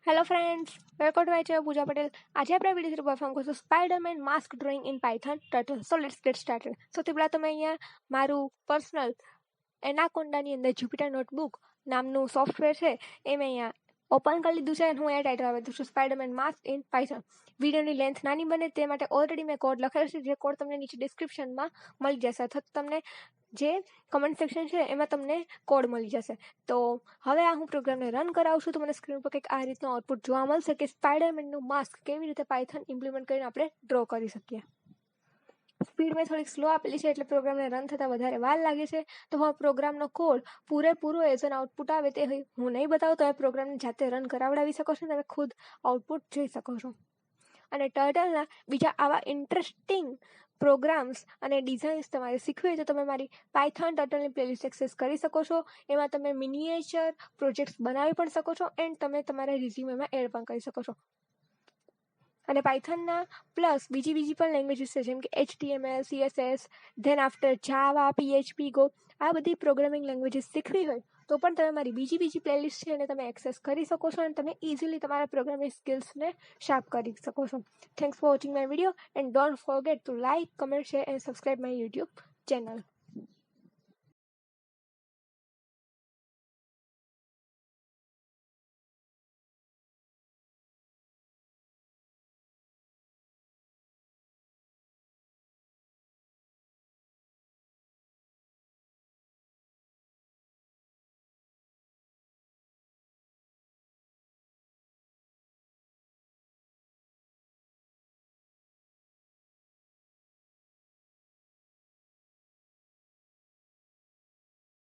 Hello friends, welcome to my channel Pooja Patel. આજે આપણે video perform કરશું Spiderman mask drawing in Python turtle. So let's get started. સૌથી પહેલાં તમે અહીંયા મારું પર્સનલ એનાકોન્ડાની અંદર જુપિટર નોટબુક નામનું સોફ્ટવેર છે એ મેં અહીંયા ઓપન કરી લીધું છે અને હું અહીંયા ટાઇટલ આપી દઉં છું સ્પાઈડરમેન માસ્ક ઇન પાયથન. વિડીયોની લેન્થ નાની બને તે માટે ઓલરેડી મેં કોડ લખેલો છે, જે કોડ તમને નીચે ડિસ્ક્રિપ્શનમાં મળી જશે, અથવા તમને જે કમેન્ટ સેક્શન છે એમાં તમને કોડ મળી જશે. તો હવે આ હું પ્રોગ્રામને રન કરાવું છું તો મને સ્ક્રીન પર કંઈક આ રીતનું આઉટપુટ જોવા મળશે કે સ્પાઈડરમેનનું માસ્ક કેવી રીતે પાયથન ઇમ્પ્લિમેન્ટ કરીને આપણે ડ્રો કરી શકીએ. સ્પીડ મેં થોડીક સ્લો આપેલી છે એટલે પ્રોગ્રામને રન થતાં વધારે વાર લાગે છે. તો હું પ્રોગ્રામનો કોડ પૂરેપૂરો એઝ એન આઉટપુટ આવે તે હું નહીં બતાવું, તમે પ્રોગ્રામને જાતે રન કરાવડાવી શકો છો, તમે ખુદ આઉટપુટ જોઈ શકો છો. અને ટર્ટલના બીજા આવા ઇન્ટરેસ્ટિંગ પ્રોગ્રામ્સ અને ડિઝાઇન્સ તમારે શીખવી હોય તો તમે મારી પાયથન ટર્ટલની પ્લેલિસ્ટ એક્સેસ કરી શકો છો. એમાં તમે મિનિએચર પ્રોજેક્ટ્સ બનાવી પણ શકો છો એન્ડ તમે તમારા રિઝ્યુમેમાં એડ પણ કરી શકો છો. અને પાયથનના પ્લસ બીજી પણ લેંગ્વેજીસ છે, જેમ કે HTML, CSS, ધેન આફ્ટર જાવા, PHP, Go, આ બધી પ્રોગ્રામિંગ લેંગ્વેજીસ શીખવી હોય તો પણ તમે મારી બીજી પ્લેલિસ્ટ છે એને તમે એક્સેસ કરી શકો છો અને તમે ઇઝીલી તમારા પ્રોગ્રામિંગ સ્કિલ્સને શાર્પ કરી શકો છો. Thanks for watching my video and don't forget two like, comment, share and subscribe my YouTube channel.